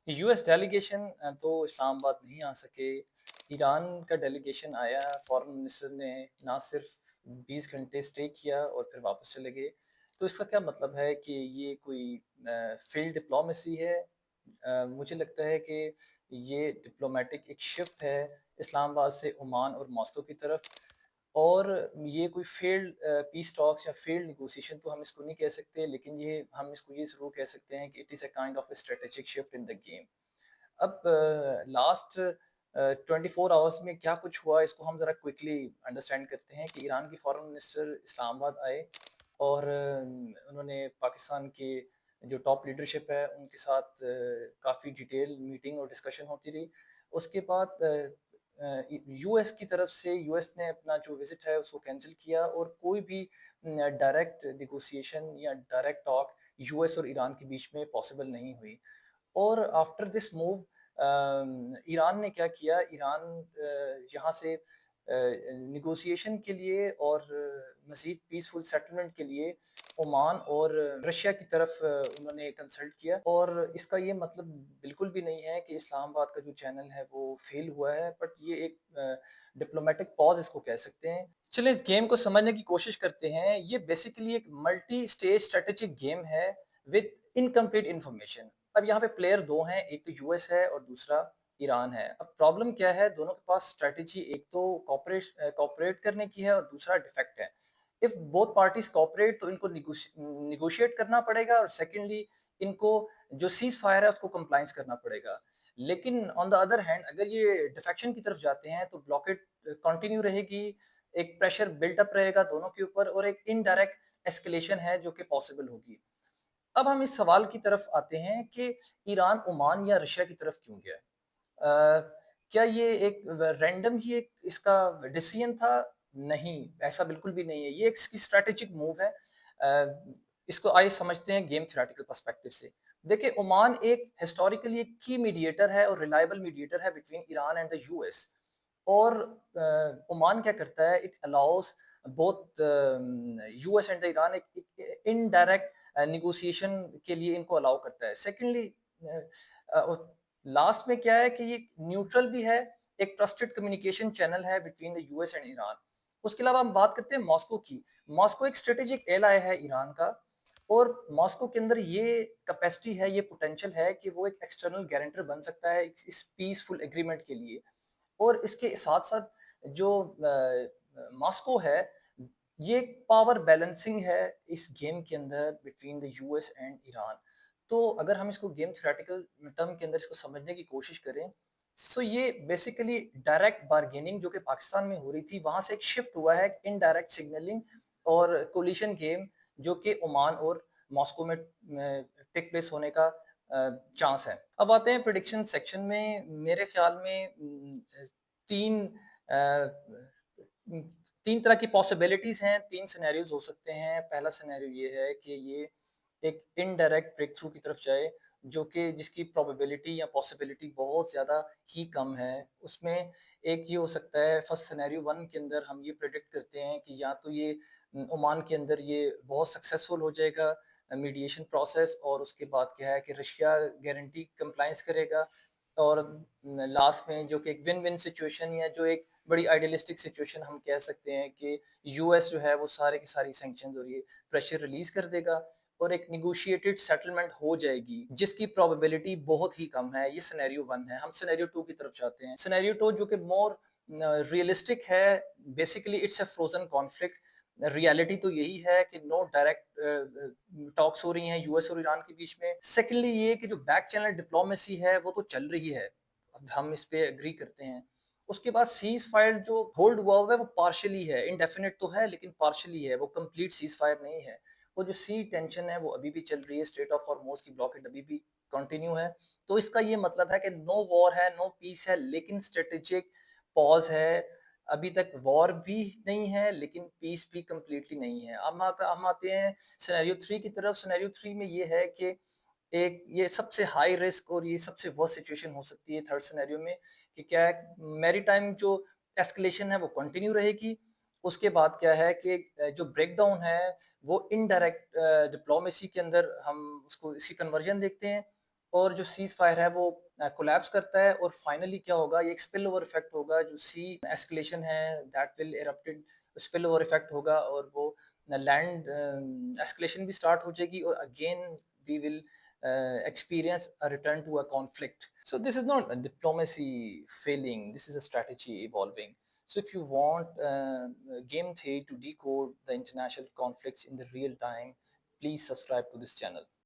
US delegation तो इस्लामाबाद नहीं आ सके। ईरान का डेलीगेशन आया, फॉरेन मिनिस्टर ने ना सिर्फ 20 घंटे स्टे किया और फिर वापस चले गए। तो इसका क्या मतलब है कि ये कोई फील्ड डिप्लोमेसी है? मुझे लगता है कि ये डिप्लोमेटिक एक शिफ्ट है इस्लामाबाद से ओमान और मॉस्को की तरफ। और ये कोई फेल्ड पीस टॉक्स या फेल्ड नेगोशिएशन तो हम इसको नहीं कह सकते, लेकिन ये हम इसको ये ज़रूर कह सकते हैं कि it is a kind of a strategic shift in the game. अब लास्ट 24 आवर्स में क्या कुछ हुआ, इसको हम ज़रा क्विकली अंडरस्टैंड करते हैं कि ईरान की फॉरेन मिनिस्टर इस्लामाबाद आए और उन्होंने पाकिस्तान के जो टॉप लीडरशिप है उनके साथ काफ़ी डिटेल मीटिंग और डिस्कशन होती रही। उसके बाद यूएस की तरफ से यूएस ने अपना जो विजिट है उसको कैंसिल किया और कोई भी डायरेक्ट नेगोशिएशन या डायरेक्ट टॉक यूएस और ईरान के बीच में पॉसिबल नहीं हुई। और आफ्टर दिस मूव ईरान ने क्या किया, ईरान यहाँ से निगोशिएशन के लिए और मज़ीद पीसफुल सेटलमेंट के लिए ओमान और रशिया की तरफ उन्होंने कंसल्ट किया। और इसका ये मतलब बिल्कुल भी नहीं है कि इस्लामाबाद का जो चैनल है वो फेल हुआ है, बट ये एक डिप्लोमेटिक पॉज इसको कह सकते हैं। चलिए इस गेम को समझने की कोशिश करते हैं। ये बेसिकली एक मल्टी स्टेज स्ट्रेटेजिक गेम है विद इनकम्प्लीट इंफॉर्मेशन। अब यहाँ पे प्लेयर दो हैं, एक तो यूएस है और दूसरा ईरान है। अब प्रॉब्लम क्या है, दोनों के पास स्ट्रेटेजी एक तो कॉपरेट करने की है और दूसरा डिफेक्ट है। इफ बोथ पार्टीज कॉपरेट तो इनको निगोशिएट करना पड़ेगा, और सेकेंडली इनको जो सीज फायर है उसको कंप्लाइंस करना पड़ेगा। लेकिन ऑन द अदर हैंड अगर ये डिफेक्शन की तरफ जाते हैं तो ब्लॉकेट कंटिन्यू रहेगी, एक प्रेशर बिल्टअप रहेगा दोनों के ऊपर, और एक इनडायरेक्ट एस्केलेशन है जो कि पॉसिबल होगी। अब हम इस सवाल की तरफ आते हैं कि ईरान ओमान या रशिया की तरफ क्यों गया? क्या ये एक रैंडम ही एक इसका डिसीजन था? नहीं, ऐसा बिल्कुल भी नहीं है। ये एक इसकी स्ट्रैटेजिक मूव है। इसको आइए समझते हैं गेम थ्योरेटिकल पर्सपेक्टिव से। देखिए, ओमान एक हिस्टोरिकली एक की मीडिएटर है और रिलायबल मीडिएटर है between Iran and the US. और ओमान क्या करता है, it allows both US and the Iran एक इनडायरेक्ट नेगोशिएशन के लिए इनको अलाउ करता है। सेकेंडली लास्ट में क्या है कि ये न्यूट्रल भी है, एक ट्रस्टेड कम्युनिकेशन चैनल है between the US and Iran. उसके अलावा हम बात करते हैं मॉस्को की। मॉस्को एक स्ट्रेटेजिक एलाय है ईरान का, और मॉस्को के अंदर ये कैपेसिटी है, ये पोटेंशियल है कि वो एक एक्सटर्नल गारंटर बन सकता है इस पीसफुल एग्रीमेंट के लिए। और इसके साथ-साथ जो मॉस्को है, ये पावर बैलेंसिंग है इस गेम के अंदर between the US and Iran. तो अगर हम इसको गेम थ्योरेटिकल टर्म के अंदर इसको समझने की कोशिश करें, सो ये बेसिकली डायरेक्ट बार्गेनिंग जो कि पाकिस्तान में हो रही थी, वहाँ से एक शिफ्ट हुआ है इनडायरेक्ट सिग्नलिंग और कोलिशन गेम, जो कि ओमान और मॉस्को में टेक प्लेस होने का चांस है। अब आते हैं प्रेडिक्शन सेक्शन में। मेरे ख्याल में 3 3 तरह की पॉसिबिलिटीज़ हैं, 3 सिनेरियोज़ हो सकते हैं। पहला सिनेरियो ये है कि ये एक इनडायरेक्ट ब्रेक थ्रू की तरफ जाए, जो कि जिसकी प्रोबेबिलिटी या पॉसिबिलिटी बहुत ज़्यादा ही कम है। उसमें एक ये हो सकता है, फर्स्ट सिनेरियो 1 के अंदर हम ये प्रेडिक्ट करते हैं कि या तो ये ओमान के अंदर ये बहुत सक्सेसफुल हो जाएगा मीडिएशन प्रोसेस, और उसके बाद क्या है कि रशिया गारंटी कंप्लायंस करेगा, और लास्ट में जो कि एक विन विन सिचुएशन या जो एक बड़ी आइडियलिस्टिक सिचुएशन हम कह सकते हैं कि यूएस जो है वो सारे की सारी सैंक्शंस और ये प्रेशर रिलीज कर देगा और एक निगोशिएटेड सेटलमेंट हो जाएगी, जिसकी प्रोबेबिलिटी बहुत ही कम है। ये सिनेरियो 1 है। हम सिनेरियो 2 की तरफ जाते हैं। सिनेरियो 2 जो कि मोर रियलिस्टिक है। Basically it's a frozen conflict. Reality तो यही है कि नो डायरेक्ट टॉक्स हो रही हैं यूएस और ईरान के बीच में। सेकेंडली ये कि जो बैक चैनल डिप्लोमेसी है वो तो चल रही है, हम इस पे एग्री करते हैं। उसके बाद सीज फायर जो होल्ड हुआ हुआ है वो पार्शली है, इनडेफिनेट तो है लेकिन पार्शली है, वो कंप्लीट सीज फायर नहीं है। वो जो सी टेंशन है वो अभी भी चल रही है, स्ट्रेट ऑफ हॉर्मोज की ब्लॉकेड अभी भी कंटिन्यू है। तो इसका ये मतलब है कि नो वॉर है, नो पीस है, लेकिन स्ट्रेटेजिक पॉज है। अभी तक वॉर भी नहीं है लेकिन पीस भी कंप्लीटली नहीं है। अब हम आते हैं सिनेरियो 3 की तरफ। सिनेरियो 3 में ये है कि एक ये सबसे हाई रिस्क और ये सबसे वर्स्ट सिचुएशन हो सकती है थर्ड सिनेरियो में, कि क्या है, मैरीटाइम जो एस्केलेशन है वो कंटिन्यू रहेगी। उसके बाद क्या है कि जो ब्रेकडाउन है वो इनडायरेक्ट डिप्लोमेसी के अंदर हम उसको इसी कन्वर्जन देखते हैं। اور جو سیز فائر ہے وہ کولیپس کرتا ہے اور فائنلی کیا ہوگا، یہ ایک اسپل اوور افیکٹ ہوگا، جو سی ایسکلیشن ہے that will erupted, spill over effect ہوگا اور وہ لینڈ ایسکلیشن بھی اسٹارٹ ہو جائے گی اور again we will experience a return to a conflict. So this is not a diplomacy failing, this is a strategy evolving. So if you want game theory to decode the international conflicts in the real time, please subscribe to this channel.